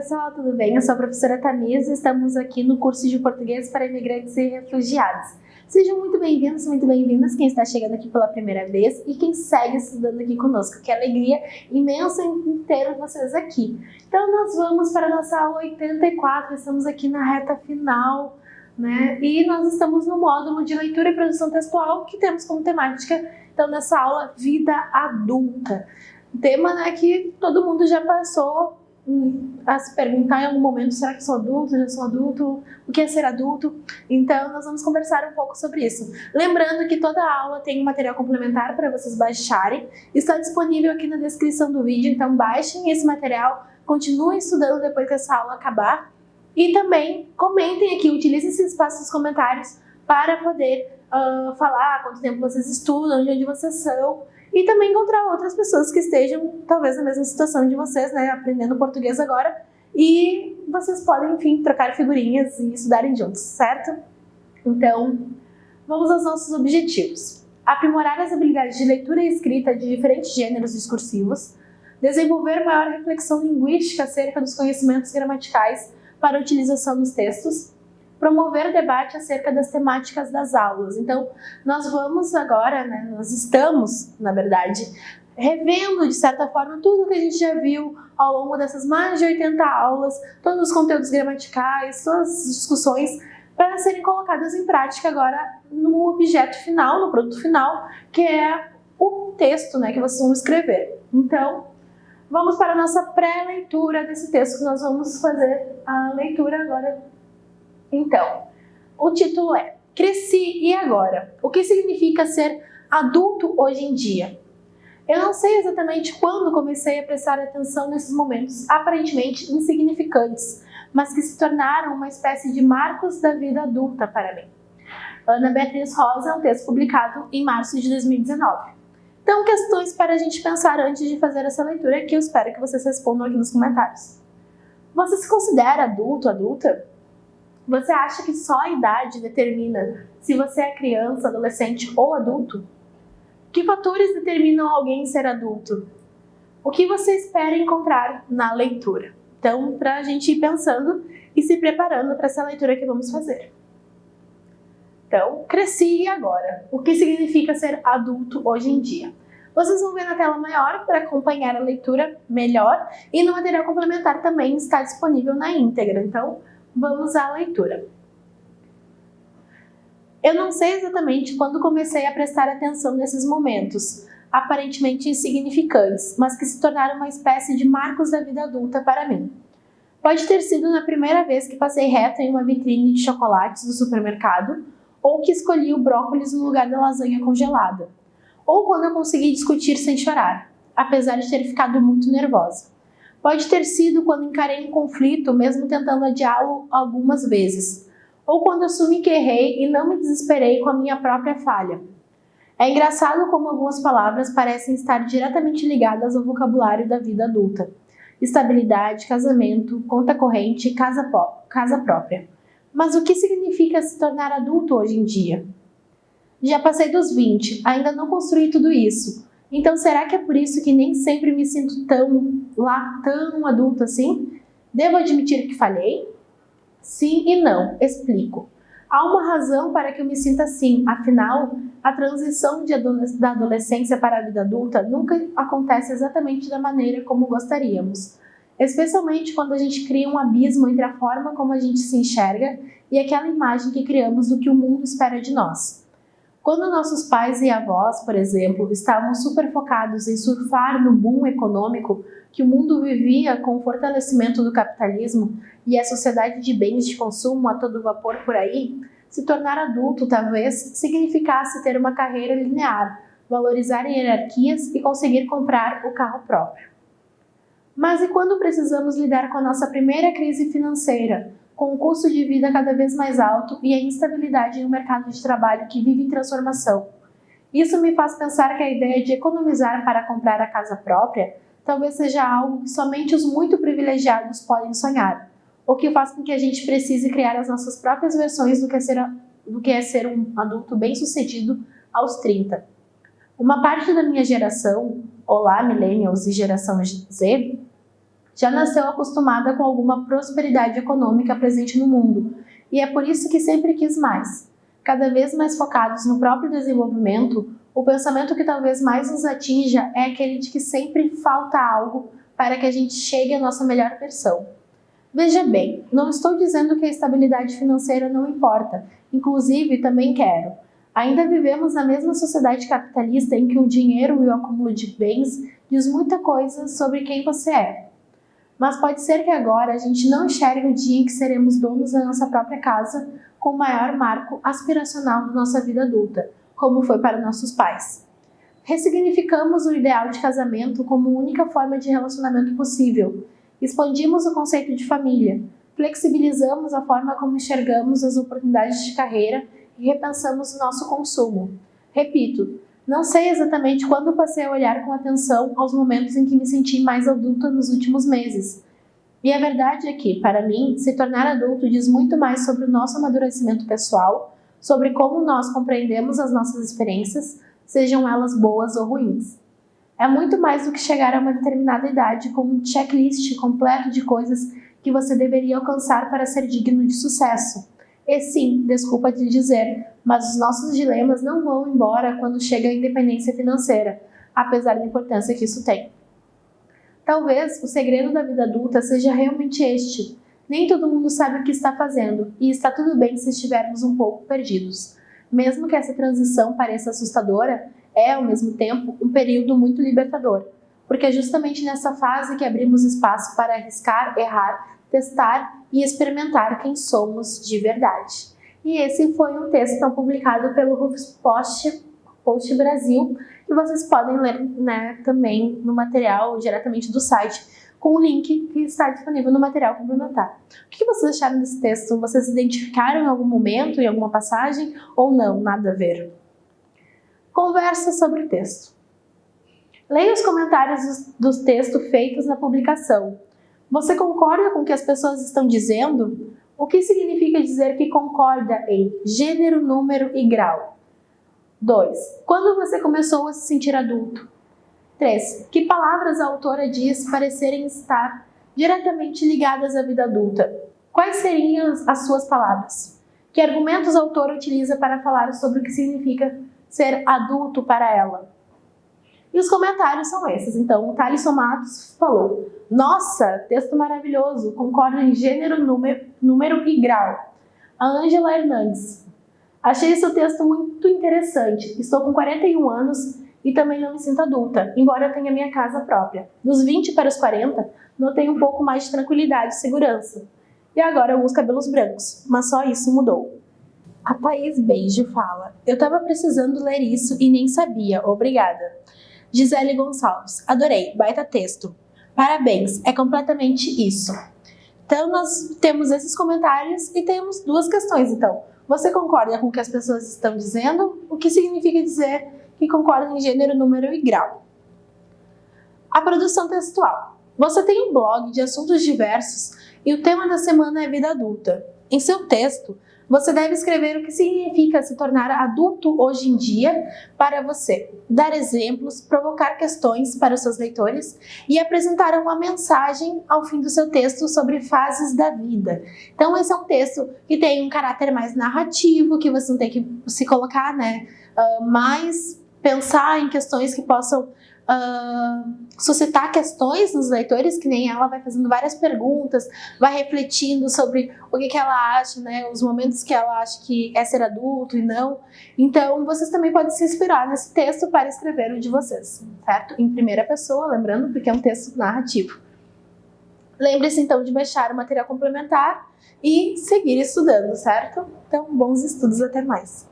pessoal, tudo bem? Eu sou a professora Tamisa e estamos aqui no curso de Português para Imigrantes e Refugiados. Sejam muito bem-vindos, muito bem-vindas quem está chegando aqui pela primeira vez e quem segue estudando aqui conosco. Que alegria imensa em ter vocês aqui. Então nós vamos para a nossa aula 84, estamos aqui na reta final, né? E nós estamos no módulo de leitura e produção textual que temos como temática, então, nessa aula, vida adulta. Um tema, né, que todo mundo já passou a se perguntar em algum momento: será que sou adulto? Já sou adulto? O que é ser adulto? Então, nós vamos conversar um pouco sobre isso. Lembrando que toda aula tem um material complementar para vocês baixarem. Está disponível aqui na descrição do vídeo, então baixem esse material, continuem estudando depois que essa aula acabar. E também comentem aqui, utilizem esse espaço dos comentários para poder falar quanto tempo vocês estudam, de onde vocês são. E também encontrar outras pessoas que estejam, talvez, na mesma situação de vocês, né, aprendendo português agora. E vocês podem, enfim, trocar figurinhas e estudarem juntos, certo? Então, vamos aos nossos objetivos. Aprimorar as habilidades de leitura e escrita de diferentes gêneros discursivos, desenvolver maior reflexão linguística acerca dos conhecimentos gramaticais para utilização nos textos, promover debate acerca das temáticas das aulas. Então, nós vamos agora, né, nós estamos, na verdade, revendo, de certa forma, tudo que a gente já viu ao longo dessas mais de 80 aulas, todos os conteúdos gramaticais, todas as discussões, para serem colocadas em prática agora no objeto final, no produto final, que é o texto, né, que vocês vão escrever. Então, vamos para a nossa pré-leitura desse texto, que nós vamos fazer a leitura agora. Então, o título é Cresci e agora? O que significa ser adulto hoje em dia? Eu não sei exatamente quando comecei a prestar atenção nesses momentos aparentemente insignificantes, mas que se tornaram uma espécie de marcos da vida adulta para mim. Ana Beatriz Rosa é um texto publicado em março de 2019. Então, questões para a gente pensar antes de fazer essa leitura, que eu espero que vocês respondam aqui nos comentários. Você se considera adulto, adulta? Você acha que só a idade determina se você é criança, adolescente ou adulto? Que fatores determinam alguém ser adulto? O que você espera encontrar na leitura? Então, para a gente ir pensando e se preparando para essa leitura que vamos fazer. Então, cresci e agora? O que significa ser adulto hoje em dia? Vocês vão ver na tela maior para acompanhar a leitura melhor, e no material complementar também está disponível na íntegra. Então, vamos à leitura. Eu não sei exatamente quando comecei a prestar atenção nesses momentos, aparentemente insignificantes, mas que se tornaram uma espécie de marcos da vida adulta para mim. Pode ter sido na primeira vez que passei reto em uma vitrine de chocolates do supermercado, ou que escolhi o brócolis no lugar da lasanha congelada, ou quando eu consegui discutir sem chorar, apesar de ter ficado muito nervosa. Pode ter sido quando encarei um conflito, mesmo tentando adiá-lo algumas vezes, ou quando assumi que errei e não me desesperei com a minha própria falha. É engraçado como algumas palavras parecem estar diretamente ligadas ao vocabulário da vida adulta. Estabilidade, casamento, conta corrente, casa própria. Mas o que significa se tornar adulto hoje em dia? Já passei dos 20, ainda não construí tudo isso. Então, será que é por isso que nem sempre me sinto tão adulto assim? Devo admitir que falhei? Sim e não, explico. Há uma razão para que eu me sinta assim, afinal, a transição da adolescência para a vida adulta nunca acontece exatamente da maneira como gostaríamos. Especialmente quando a gente cria um abismo entre a forma como a gente se enxerga e aquela imagem que criamos do que o mundo espera de nós. Quando nossos pais e avós, por exemplo, estavam super focados em surfar no boom econômico que o mundo vivia com o fortalecimento do capitalismo e a sociedade de bens de consumo a todo vapor por aí, se tornar adulto talvez significasse ter uma carreira linear, valorizar hierarquias e conseguir comprar o carro próprio. Mas e quando precisamos lidar com a nossa primeira crise financeira, com o custo de vida cada vez mais alto e a instabilidade no mercado de trabalho que vive em transformação? Isso me faz pensar que a ideia de economizar para comprar a casa própria talvez seja algo que somente os muito privilegiados podem sonhar, o que faz com que a gente precise criar as nossas próprias versões do que é ser um adulto bem-sucedido aos 30. Uma parte da minha geração, olá millennials e geração Z, já nasceu acostumada com alguma prosperidade econômica presente no mundo, e é por isso que sempre quis mais. Cada vez mais focados no próprio desenvolvimento, o pensamento que talvez mais nos atinja é aquele de que sempre falta algo para que a gente chegue à nossa melhor versão. Veja bem, não estou dizendo que a estabilidade financeira não importa, inclusive também quero. Ainda vivemos na mesma sociedade capitalista em que o dinheiro e o acúmulo de bens diz muita coisa sobre quem você é. Mas pode ser que agora a gente não enxergue o dia em que seremos donos da nossa própria casa com o maior marco aspiracional da nossa vida adulta, como foi para nossos pais. Ressignificamos o ideal de casamento como única forma de relacionamento possível. Expandimos o conceito de família, flexibilizamos a forma como enxergamos as oportunidades de carreira e repensamos o nosso consumo. Repito, não sei exatamente quando passei a olhar com atenção aos momentos em que me senti mais adulta nos últimos meses. E a verdade é que, para mim, se tornar adulto diz muito mais sobre o nosso amadurecimento pessoal, sobre como nós compreendemos as nossas experiências, sejam elas boas ou ruins. É muito mais do que chegar a uma determinada idade com um checklist completo de coisas que você deveria alcançar para ser digno de sucesso. E sim, desculpa te dizer, mas os nossos dilemas não vão embora quando chega a independência financeira, apesar da importância que isso tem. Talvez o segredo da vida adulta seja realmente este. Nem todo mundo sabe o que está fazendo, e está tudo bem se estivermos um pouco perdidos. Mesmo que essa transição pareça assustadora, é, ao mesmo tempo, um período muito libertador, porque é justamente nessa fase que abrimos espaço para arriscar, errar, testar e experimentar quem somos de verdade. E esse foi um texto então, publicado pelo HuffPost Brasil, que vocês podem ler, né, também no material diretamente do site, com o link que está disponível no material complementar. O que vocês acharam desse texto? Vocês se identificaram em algum momento, em alguma passagem, ou não? Nada a ver? Conversa sobre o texto. Leia os comentários do texto feitos na publicação. Você concorda com o que as pessoas estão dizendo? O que significa dizer que concorda em gênero, número e grau? 2. Quando você começou a se sentir adulto? 3. Que palavras a autora diz parecerem estar diretamente ligadas à vida adulta? Quais seriam as suas palavras? Que argumentos a autora utiliza para falar sobre o que significa ser adulto para ela? E os comentários são esses. Então, o Thalisson Matos falou: nossa, texto maravilhoso, concordo em gênero, número e grau. A Ângela Hernandes: achei esse texto muito interessante. Estou com 41 anos e também não me sinto adulta, embora eu tenha minha casa própria. Dos 20 para os 40, notei um pouco mais de tranquilidade e segurança. E agora eu uso cabelos brancos, mas só isso mudou. A Thaís Beijo fala: eu tava precisando ler isso e nem sabia, obrigada. Gisele Gonçalves: adorei, baita texto. Parabéns, é completamente isso. Então nós temos esses comentários e temos duas questões. Então, você concorda com o que as pessoas estão dizendo? O que significa dizer que concorda em gênero, número e grau? A produção textual. Você tem um blog de assuntos diversos e o tema da semana é vida adulta. Em seu texto, você deve escrever o que significa se tornar adulto hoje em dia para você, dar exemplos, provocar questões para os seus leitores e apresentar uma mensagem ao fim do seu texto sobre fases da vida. Então esse é um texto que tem um caráter mais narrativo, que você não tem que se colocar, né, mais pensar em questões que possam suscitar questões nos leitores, que nem ela vai fazendo várias perguntas, vai refletindo sobre o que ela acha, né, os momentos que ela acha que é ser adulto e não. Então, vocês também podem se inspirar nesse texto para escrever o de vocês, certo? Em primeira pessoa, lembrando, porque é um texto narrativo. Lembre-se, então, de baixar o material complementar e seguir estudando, certo? Então, bons estudos, até mais!